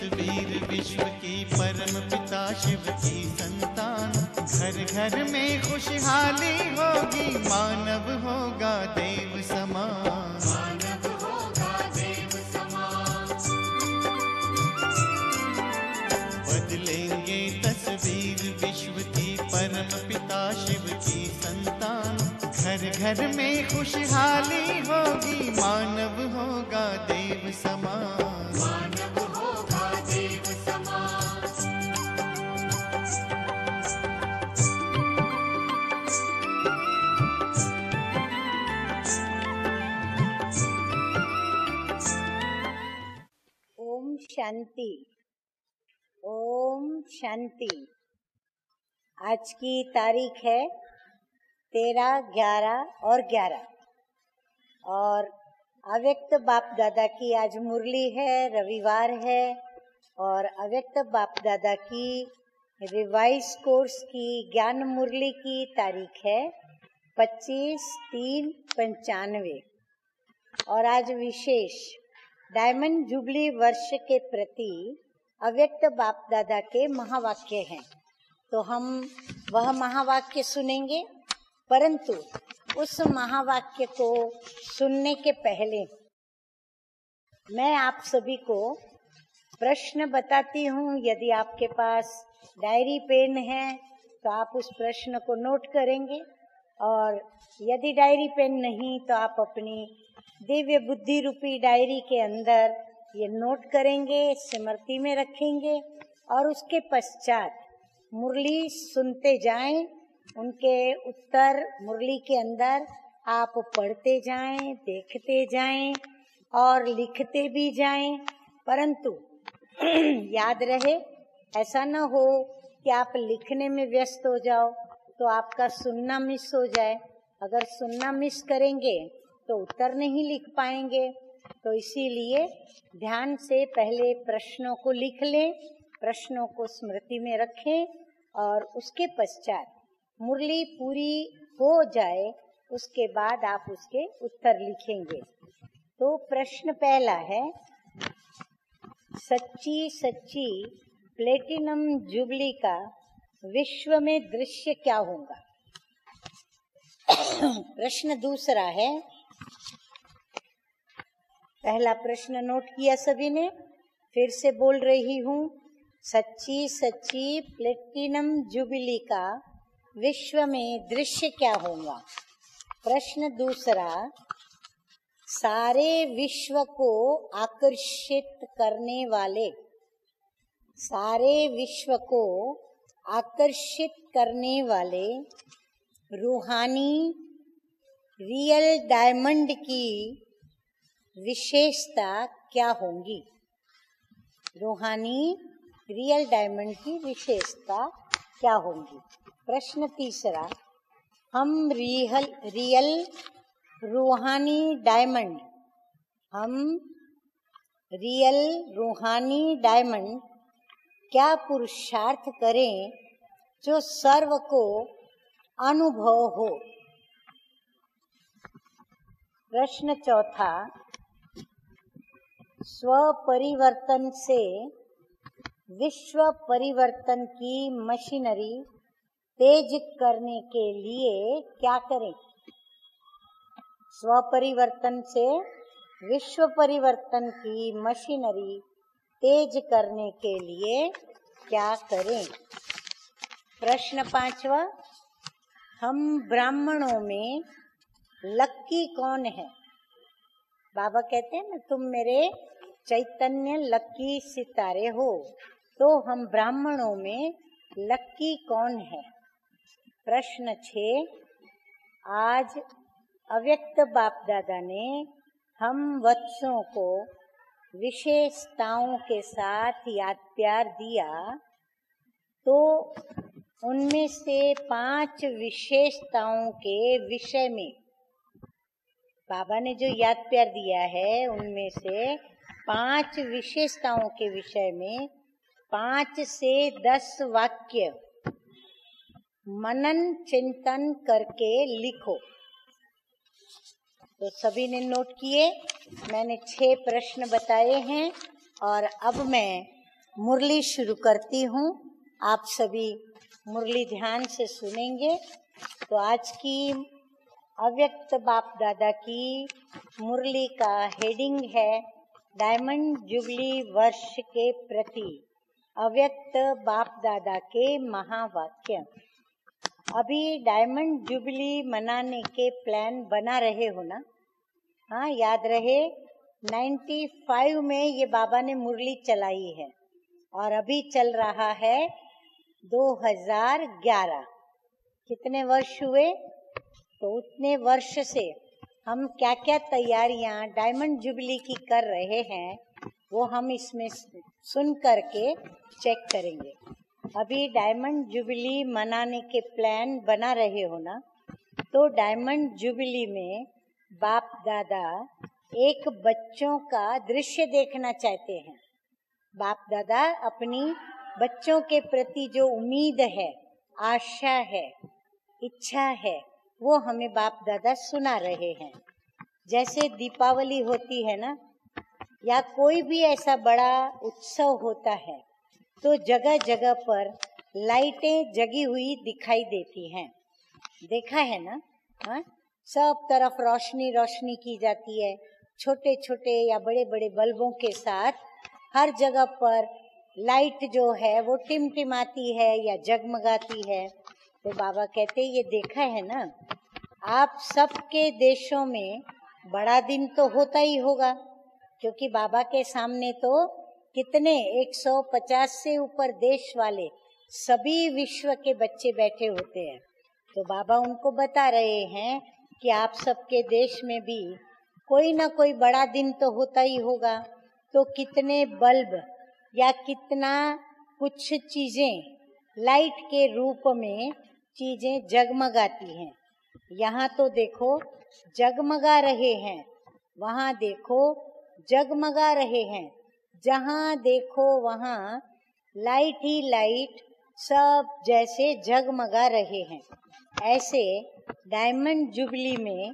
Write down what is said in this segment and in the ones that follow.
तस्वीर विश्व की परम पिता शिव की संतान। घर घर में खुशहाली होगी, मानव होगा देव समान। मानव होगा देव समान। बदलेंगे तस्वीर विश्व की परम पिता शिव की संतान। घर घर में खुशहाली होगी, मानव होगा देव समान। मानव होगा देव समान। ओम शांति। ओम शांति। आज की तारीख है 13, 11 और 11 और अव्यक्त बाप दादा की आज मुरली है, रविवार है। और अव्यक्त बाप दादा की रिवाइज कोर्स की ज्ञान मुरली की तारीख है 25/3/95 और आज विशेष डायमंड जुबली वर्ष के प्रति अव्यक्त बाप दादा के महावाक्य हैं। तो हम वह महावाक्य सुनेंगे, परंतु उस महावाक्य को सुनने के पहले मैं आप सभी को प्रश्न बताती हूँ। यदि आपके पास डायरी पेन है तो आप उस प्रश्न को नोट करेंगे, और यदि डायरी पेन नहीं तो आप अपनी दिव्य बुद्धि रूपी डायरी के अंदर ये नोट करेंगे, स्मृति में रखेंगे और उसके पश्चात मुरली सुनते जाएं। उनके उत्तर मुरली के अंदर आप पढ़ते जाएं, देखते जाएं और लिखते भी जाएं। परंतु याद रहे, ऐसा न हो कि आप लिखने में व्यस्त हो जाओ तो आपका सुनना मिस हो जाए। अगर सुनना मिस करेंगे तो उत्तर नहीं लिख पाएंगे। तो इसीलिए ध्यान से पहले प्रश्नों को लिख लें, प्रश्नों को स्मृति में रखें और उसके पश्चात मुरली पूरी हो जाए उसके बाद आप उसके उत्तर लिखेंगे। तो प्रश्न पहला है, सच्ची सच्ची प्लेटिनम जुबली का विश्व में दृश्य क्या होगा। प्रश्न दूसरा है, पहला प्रश्न नोट किया सभी ने, फिर से बोल रही हूँ, सच्ची सच्ची प्लेटिनम जुबली का विश्व में दृश्य क्या होगा। प्रश्न दूसरा, सारे विश्व को आकर्षित करने वाले, सारे विश्व को आकर्षित करने वाले रूहानी रियल डायमंड की विशेषता क्या होंगी। रूहानी रियल डायमंड की विशेषता क्या होंगी। प्रश्न तीसरा, हम रियल रूहानी डायमंड, हम रियल रूहानी डायमंड क्या पुरुषार्थ करें जो सर्व को अनुभव हो। प्रश्न चौथा, स्व परिवर्तन से विश्व परिवर्तन की मशीनरी तेज करने के लिए क्या करें। स्व परिवर्तन से विश्व परिवर्तन की मशीनरी तेज करने के लिए क्या करें। प्रश्न पांचवा, हम ब्राह्मणों में लक्की कौन है। बाबा कहते हैं ना, तुम मेरे चैतन्य लक्की सितारे हो। तो हम ब्राह्मणों में लक्की कौन है। प्रश्न 6, आज अव्यक्त बाप दादा ने हम वत्सों को विशेषताओं के साथ याद प्यार दिया, तो उनमें से 5 विशेषताओं के विषय में बाबा ने जो याद प्यार दिया है, उनमें से 5 विशेषताओं के विषय में 5 से 10 वाक्य मनन चिंतन करके लिखो। तो सभी ने नोट किए। मैंने 6 प्रश्न बताए हैं और अब मैं मुरली शुरू करती हूँ। आप सभी मुरली ध्यान से सुनेंगे। तो आज की अव्यक्त बाप दादा की मुरली का हेडिंग है डायमंड जुबली वर्ष के प्रति अव्यक्त बाप दादा के महावाक्य। अभी डायमंड जुबली मनाने के प्लान बना रहे हो ना? हाँ, याद रहे 95 में ये बाबा ने मुरली चलाई है और अभी चल रहा है 2011। कितने वर्ष हुए? तो उतने वर्ष से हम क्या क्या तैयारियां डायमंड जुबली की कर रहे हैं वो हम इसमें सुन करके चेक करेंगे। अभी डायमंड जुबली मनाने के प्लान बना रहे हो ना? तो डायमंड जुबली में बाप दादा एक बच्चों का दृश्य देखना चाहते हैं। बाप दादा अपनी बच्चों के प्रति जो उम्मीद है, आशा है, इच्छा है, वो हमें बाप दादा सुना रहे हैं। जैसे दीपावली होती है ना, या कोई भी ऐसा बड़ा उत्सव होता है तो जगह जगह पर लाइटें जगी हुई दिखाई देती हैं। देखा है ना? हाँ, सब तरफ रोशनी रोशनी की जाती है। छोटे छोटे या बड़े बड़े बल्बों के साथ हर जगह पर लाइट जो है वो टिमटिमाती है या जगमगाती है। तो बाबा कहते ये देखा है ना, आप सबके देशों में बड़ा दिन तो होता ही होगा, क्योंकि बाबा के सामने तो कितने 150 से ऊपर देश वाले सभी विश्व के बच्चे बैठे होते हैं। तो बाबा उनको बता रहे हैं कि आप सबके देश में भी कोई ना कोई बड़ा दिन तो होता ही होगा। तो कितने बल्ब या कितना कुछ चीजें लाइट के रूप में चीजें जगमगाती हैं। यहाँ तो देखो जगमगा रहे हैं, वहाँ देखो जगमगा रहे हैं, जहाँ देखो वहाँ लाइट ही लाइट सब जैसे जगमगा रहे हैं। ऐसे डायमंड जुबली में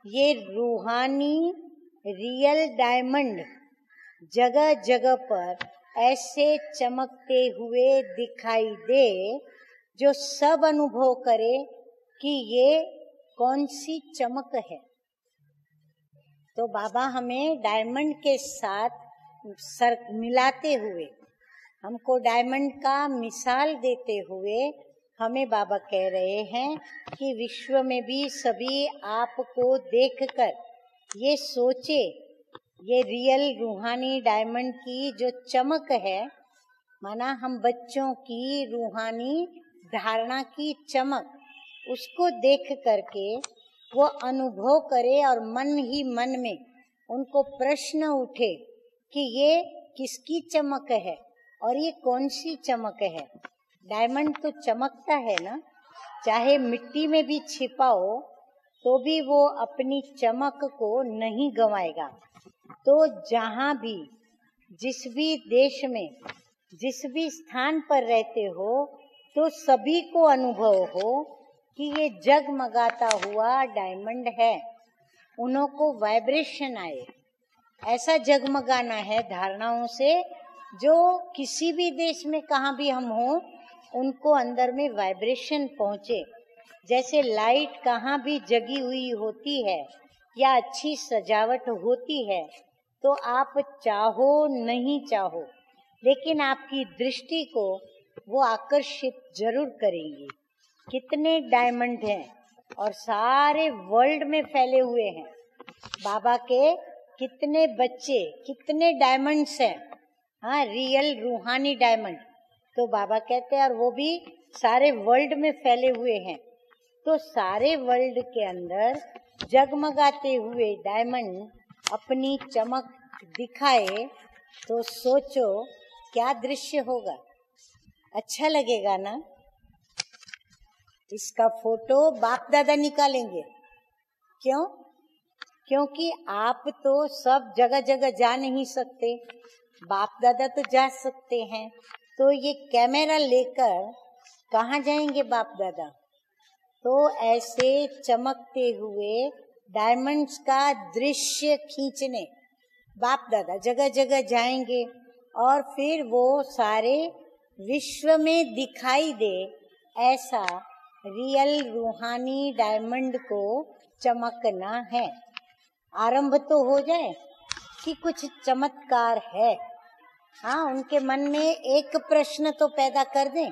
ये रूहानी रियल डायमंड जगह जगह पर ऐसे चमकते हुए दिखाई दे जो सब अनुभव करे कि ये कौन सी चमक है। तो बाबा हमें डायमंड के साथ सर मिलाते हुए, हमको डायमंड का मिसाल देते हुए हमें बाबा कह रहे हैं कि विश्व में भी सभी आपको देखकर ये सोचे, ये रियल रूहानी डायमंड की जो चमक है, माना हम बच्चों की रूहानी धारणा की चमक, उसको देख करके वो अनुभव करे और मन ही मन में उनको प्रश्न उठे कि ये किसकी चमक है और ये कौन सी चमक है। डायमंड तो चमकता है ना, चाहे मिट्टी में भी छिपाओ तो भी वो अपनी चमक को नहीं गंवाएगा। तो जहाँ भी, जिस भी देश में, जिस भी स्थान पर रहते हो, तो सभी को अनुभव हो कि ये जगमगाता हुआ डायमंड है। उन्हों को वाइब्रेशन आए, ऐसा जगमगाना है धारणाओं से जो किसी भी देश में कहाँ भी हम हो उनको अंदर में वाइब्रेशन पहुँचे। जैसे लाइट कहाँ भी जगी हुई होती है या अच्छी सजावट होती है तो आप चाहो नहीं चाहो, लेकिन आपकी दृष्टि को वो आकर्षित जरूर करेंगी। कितने डायमंड हैं और सारे वर्ल्ड में फैले हुए हैं। बाबा के कितने बच्चे, कितने डायमंड्स हैं, हाँ, रियल रूहानी डायमंड। तो बाबा कहते हैं और वो भी सारे वर्ल्ड में फैले हुए हैं। तो सारे वर्ल्ड के अंदर जगमगाते हुए डायमंड अपनी चमक दिखाए तो सोचो क्या दृश्य होगा। अच्छा लगेगा ना? इसका फोटो बाप दादा निकालेंगे। क्यों? क्योंकि आप तो सब जगह जगह जा नहीं सकते, बाप दादा तो जा सकते हैं। तो ये कैमरा लेकर कहाँ जाएंगे बाप दादा? तो ऐसे चमकते हुए डायमंड्स का दृश्य खींचने बाप दादा जगह जगह जाएंगे और फिर वो सारे विश्व में दिखाई दे, ऐसा रियल रूहानी डायमंड को चमकना है। आरंभ तो हो जाए कि कुछ चमत्कार है। हाँ, उनके मन में एक प्रश्न तो पैदा कर दें,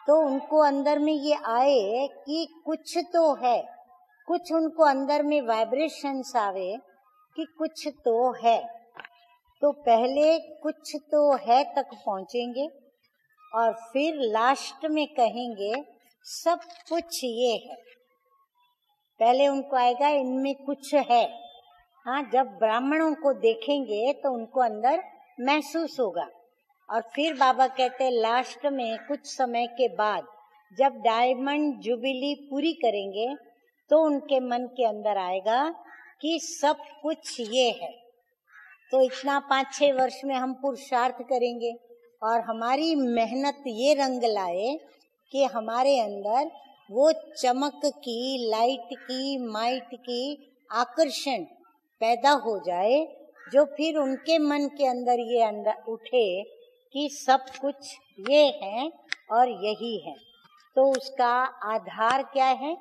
तो उनको अंदर में ये आए कि कुछ तो है, कुछ उनको अंदर में वाइब्रेशंस आवे कि कुछ तो है। तो पहले कुछ तो है तक पहुंचेंगे और फिर लास्ट में कहेंगे सब कुछ ये है। पहले उनको आएगा इनमें कुछ है। हाँ, जब ब्राह्मणों को देखेंगे तो उनको अंदर महसूस होगा। और फिर बाबा कहते हैं लास्ट में कुछ समय के बाद जब डायमंड जुबिली पूरी करेंगे तो उनके मन के अंदर आएगा कि सब कुछ ये है। तो इतना 5-6 वर्ष में हम पुरुषार्थ करेंगे और हमारी मेहनत ये रंग लाए कि हमारे अंदर वो चमक की, लाइट की, माइट की आकर्षण पैदा हो जाए, जो फिर उनके मन के अंदर ये अंदर उठे कि सब कुछ ये है और यही है। तो उसका आधार क्या है?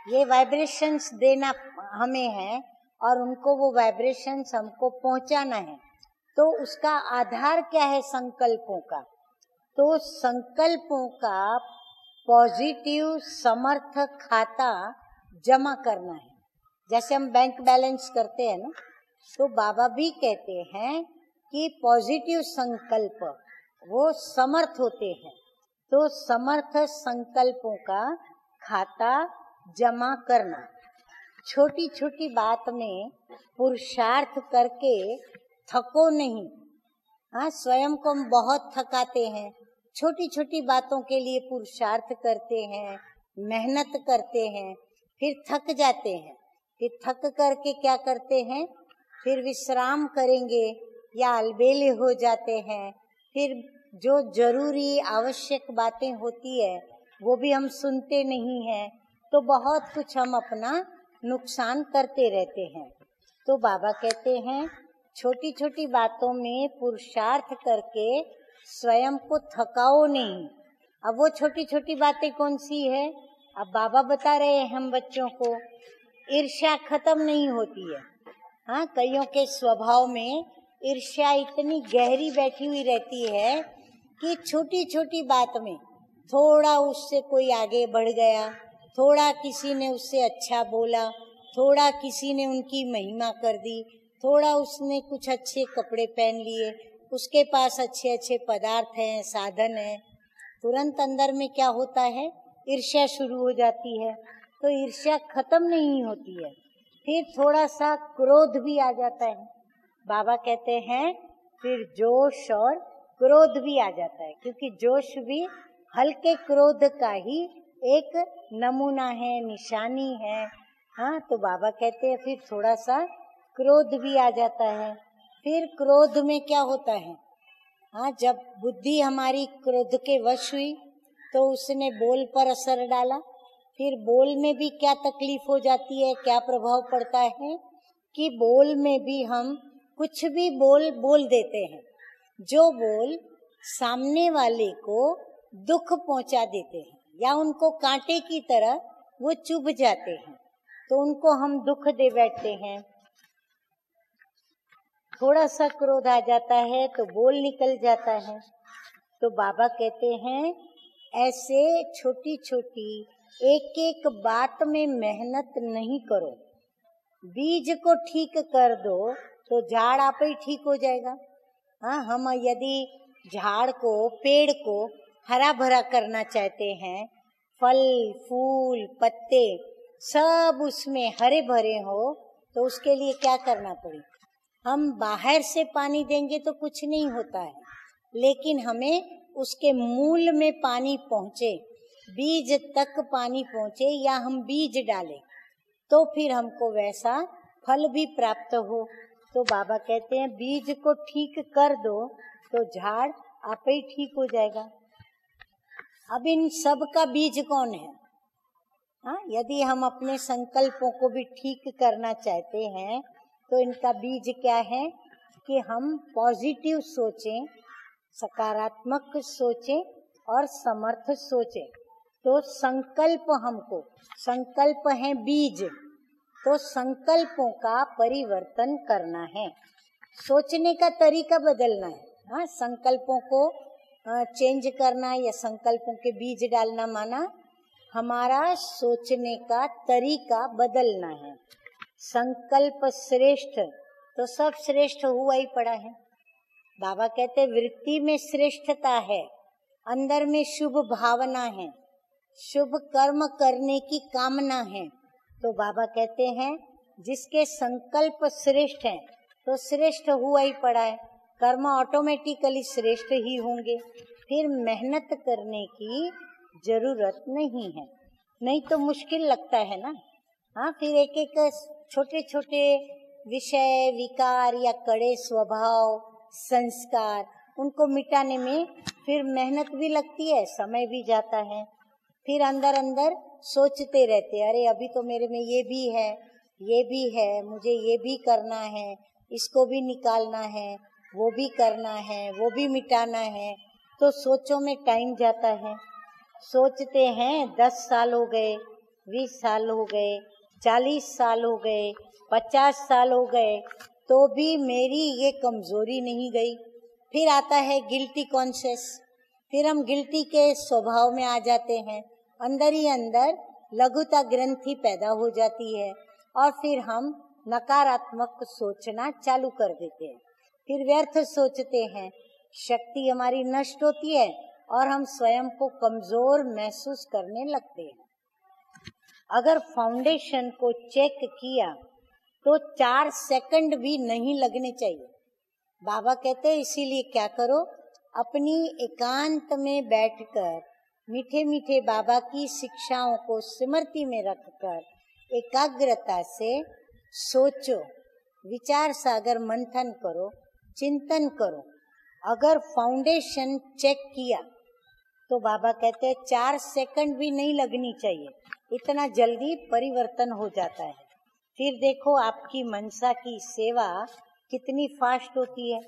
ये वाइब्रेशंस देना हमें है और उनको वो वाइब्रेशंस हमको पहुंचाना है। तो उसका आधार क्या है? संकल्पों का। तो संकल्पों का पॉजिटिव समर्थ खाता जमा करना है। जैसे हम बैंक बैलेंस करते हैं ना, तो बाबा भी कहते हैं कि पॉजिटिव संकल्प वो समर्थ होते हैं। तो समर्थ संकल्पों का खाता जमा करना, छोटी छोटी बात में पुरुषार्थ करके थको नहीं। हाँ, स्वयं को हम बहुत थकाते हैं, छोटी छोटी बातों के लिए पुरुषार्थ करते हैं, मेहनत करते हैं, फिर थक जाते हैं। फिर थक करके क्या करते हैं? फिर विश्राम करेंगे या अलबेले हो जाते हैं। फिर जो जरूरी आवश्यक बातें होती है वो भी हम सुनते नहीं हैं। तो बहुत कुछ हम अपना नुकसान करते रहते हैं। तो बाबा कहते हैं छोटी छोटी बातों में पुरुषार्थ करके स्वयं को थकाओ नहीं। अब वो छोटी छोटी बातें कौन सी है? अब बाबा बता रहे हैं हम बच्चों को, ईर्ष्या खत्म नहीं होती है। हाँ, कईयों के स्वभाव में ईर्ष्या इतनी गहरी बैठी हुई रहती है कि छोटी छोटी बात में थोड़ा उससे कोई आगे बढ़ गया, थोड़ा किसी ने उससे अच्छा बोला, थोड़ा किसी ने उनकी महिमा कर दी, थोड़ा उसने कुछ अच्छे कपड़े पहन लिए, उसके पास अच्छे अच्छे पदार्थ हैं, साधन हैं, तुरंत अंदर में क्या होता है? ईर्ष्या शुरू हो जाती है। तो ईर्ष्या खत्म नहीं होती है। फिर थोड़ा सा क्रोध भी आ जाता है। बाबा कहते हैं फिर जोश और क्रोध भी आ जाता है, क्योंकि जोश भी हल्के क्रोध का ही एक नमूना है, निशानी है। हाँ, तो बाबा कहते हैं फिर थोड़ा सा क्रोध भी आ जाता है। फिर क्रोध में क्या होता है? हाँ, जब बुद्धि हमारी क्रोध के वश हुई तो उसने बोल पर असर डाला। फिर बोल में भी क्या तकलीफ हो जाती है, क्या प्रभाव पड़ता है कि बोल में भी हम कुछ भी बोल देते हैं, जो बोल सामने वाले को दुख पहुंचा देते हैं या उनको कांटे की तरह वो चुभ जाते हैं, तो उनको हम दुख दे बैठते हैं। थोड़ा सा क्रोध आ जाता है तो बोल निकल जाता है। तो बाबा कहते हैं ऐसे छोटी छोटी एक एक बात में मेहनत नहीं करो। बीज को ठीक कर दो तो झाड़ आप ही ठीक हो जाएगा। हाँ, हम यदि झाड़ को, पेड़ को हरा भरा करना चाहते हैं, फल फूल पत्ते सब उसमें हरे भरे हो, तो उसके लिए क्या करना पड़े? हम बाहर से पानी देंगे तो कुछ नहीं होता है, लेकिन हमें उसके मूल में पानी पहुँचे, बीज तक पानी पहुँचे या हम बीज डालें तो फिर हमको वैसा फल भी प्राप्त हो। तो बाबा कहते हैं बीज को ठीक कर दो तो झाड़ आप ही ठीक हो जाएगा। अब इन सब का बीज कौन है? हाँ, यदि हम अपने संकल्पों को भी ठीक करना चाहते हैं तो इनका बीज क्या है? कि हम पॉजिटिव सोचें, सकारात्मक सोचें और समर्थ सोचें। तो संकल्प है बीज, तो संकल्पों का परिवर्तन करना है, सोचने का तरीका बदलना है। हाँ, संकल्पों को चेंज करना या संकल्पों के बीज डालना माना हमारा सोचने का तरीका बदलना है। संकल्प श्रेष्ठ, तो सब श्रेष्ठ हुआ ही पड़ा है। बाबा कहते वृत्ति में श्रेष्ठता है, अंदर में शुभ भावना है, शुभ कर्म करने की कामना है। तो बाबा कहते हैं जिसके संकल्प श्रेष्ठ हैं तो श्रेष्ठ हुआ ही पड़ा है, कर्म ऑटोमेटिकली श्रेष्ठ ही होंगे, फिर मेहनत करने की जरूरत नहीं है। नहीं तो मुश्किल लगता है ना। हाँ, फिर एक एक छोटे छोटे विषय, विकार या कड़े स्वभाव, संस्कार, उनको मिटाने में फिर मेहनत भी लगती है, समय भी जाता है। फिर अंदर अंदर सोचते रहते, अरे अभी तो मेरे में ये भी है, ये भी है, मुझे ये भी करना है, इसको भी निकालना है, वो भी करना है, वो भी मिटाना है। तो सोचों में टाइम जाता है। सोचते हैं 10 साल हो गए, 20 साल हो गए, 40 साल हो गए, 50 साल हो गए, तो भी मेरी ये कमजोरी नहीं गई। फिर आता है गिल्टी कॉन्शियस, फिर हम गिल्टी के स्वभाव में आ जाते हैं, अंदर ही अंदर लघुता ग्रंथि पैदा हो जाती है और फिर हम नकारात्मक सोचना चालू कर देते हैं। फिर व्यर्थ सोचते हैं, शक्ति हमारी नष्ट होती है और हम स्वयं को कमजोर महसूस करने लगते हैं। अगर फाउंडेशन को चेक किया तो 4 सेकंड भी नहीं लगने चाहिए। बाबा कहते हैं इसीलिए क्या करो, अपनी एकांत में बैठकर मीठे मीठे बाबा की शिक्षाओं को स्मृति में रखकर एकाग्रता से सोचो, विचार सागर मंथन करो, चिंतन करो। अगर फाउंडेशन चेक किया तो बाबा कहते हैं 4 सेकंड भी नहीं लगनी चाहिए, इतना जल्दी परिवर्तन हो जाता है। फिर देखो आपकी मनसा की सेवा कितनी फास्ट होती है।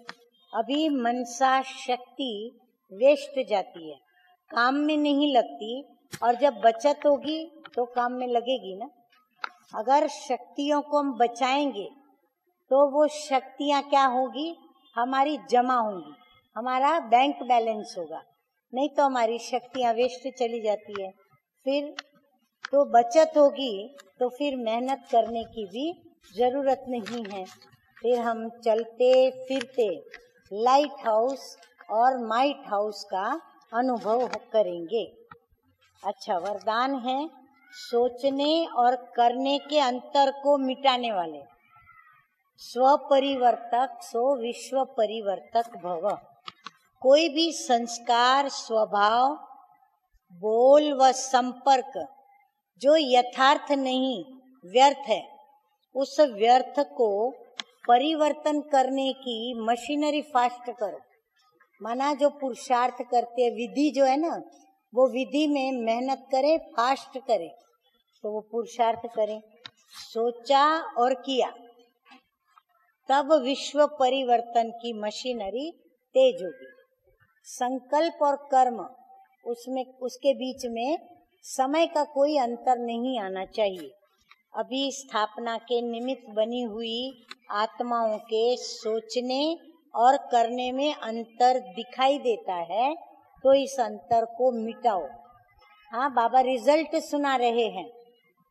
अभी मनसा शक्ति वेस्ट जाती है, काम में नहीं लगती, और जब बचत होगी तो काम में लगेगी ना। अगर शक्तियों को हम बचाएंगे तो वो शक्तियां क्या होगी, हमारी जमा होंगी, हमारा बैंक बैलेंस होगा। नहीं तो हमारी शक्तियां वेस्ट चली जाती है। फिर तो बचत होगी तो फिर मेहनत करने की भी जरूरत नहीं है। फिर हम चलते फिरते लाइट हाउस और माइट हाउस का अनुभव करेंगे। अच्छा, वरदान है सोचने और करने के अंतर को मिटाने वाले। स्वपरिवर्तक सो विश्व परिवर्तक भव। कोई भी संस्कार, स्वभाव, बोल व संपर्क जो यथार्थ नहीं, व्यर्थ है, उस व्यर्थ को परिवर्तन करने की मशीनरी फास्ट करो। माना जो पुरुषार्थ करते हैं, विधि जो है ना, वो विधि में मेहनत करे, फास्ट करे, तो वो पुरुषार्थ करें। सोचा और किया तब विश्व परिवर्तन की मशीनरी तेज होगी। संकल्प और कर्म, उसके बीच में समय का कोई अंतर नहीं आना चाहिए। अभी स्थापना के निमित्त बनी हुई आत्माओं के सोचने और करने में अंतर दिखाई देता है, तो इस अंतर को मिटाओ। हाँ, बाबा रिजल्ट सुना रहे हैं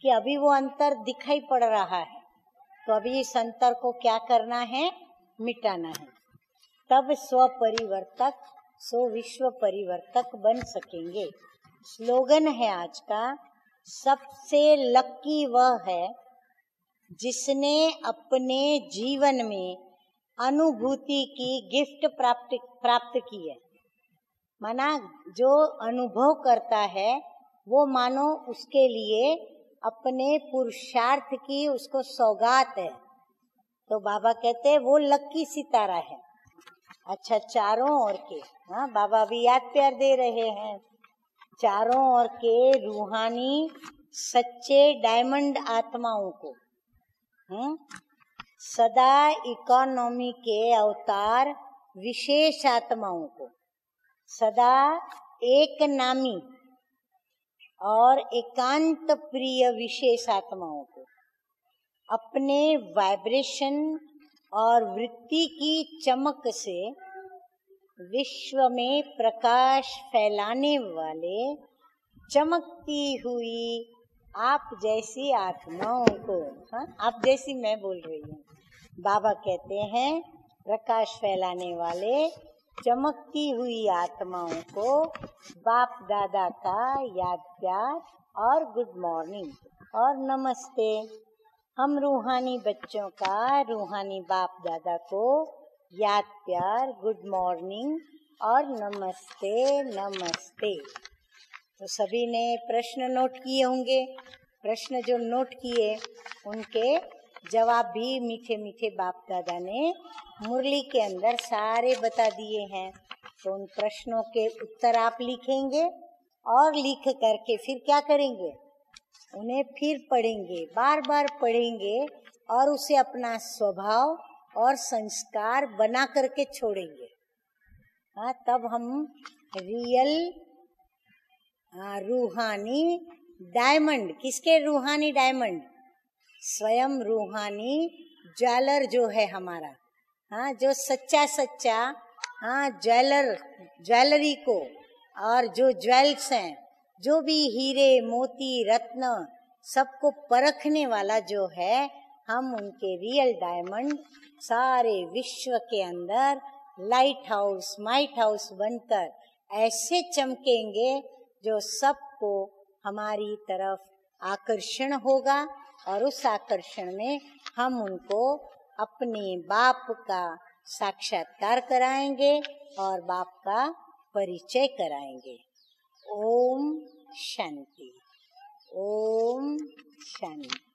कि अभी वो अंतर दिखाई पड़ रहा है, तो अभी इस अंतर को क्या करना है, मिटाना है। तब स्व परिवर्तक सो विश्व परिवर्तक बन सकेंगे। स्लोगन है आज का, सबसे लकी वह है जिसने अपने जीवन में अनुभूति की गिफ्ट प्राप्त की है। माना जो अनुभव करता है वो मानो उसके लिए अपने पुरुषार्थ की उसको सौगात है। तो बाबा कहते हैं वो लकी सितारा है। अच्छा, चारों ओर के, हाँ, बाबा भी याद प्यार दे रहे हैं, चारों ओर के रूहानी सच्चे डायमंड आत्माओं को, सदा इकोनॉमी के अवतार विशेष आत्माओं को, सदा एक नामी और एकांत प्रिय विशेष आत्माओं को अपने वाइब्रेशन और वृत्ति की चमक से विश्व में प्रकाश फैलाने वाले चमकती हुई आप जैसी आत्माओं को, हाँ आप जैसी मैं बोल रही हूँ, बाबा कहते हैं प्रकाश फैलाने वाले चमकती हुई आत्माओं को बाप दादा का याद प्यार और गुड मॉर्निंग और नमस्ते। हम रूहानी बच्चों का रूहानी बाप दादा को याद प्यार गुड मॉर्निंग और नमस्ते नमस्ते। तो सभी ने प्रश्न नोट किए होंगे। प्रश्न जो नोट किए उनके जवाब भी मीठे मीठे बाप दादा ने मुरली के अंदर सारे बता दिए हैं। तो उन प्रश्नों के उत्तर आप लिखेंगे और लिख करके फिर क्या करेंगे, उन्हें फिर पढ़ेंगे, बार बार पढ़ेंगे और उसे अपना स्वभाव और संस्कार बना करके छोड़ेंगे। हाँ, तब हम रियल रूहानी डायमंड, किसके रूहानी डायमंड, स्वयं रूहानी ज्वेलर जो है हमारा, हाँ जो सच्चा सच्चा, हाँ ज्वेलरी को और जो ज्वेल्स हैं, जो भी हीरे मोती रत्न सबको परखने वाला जो है, हम उनके रियल डायमंड सारे विश्व के अंदर लाइट हाउस माइट हाउस बनकर ऐसे चमकेंगे जो सबको हमारी तरफ आकर्षण होगा और उस आकर्षण में हम उनको अपने बाप का साक्षात्कार कराएंगे और बाप का परिचय कराएंगे। ओम शांति, ओम शांति।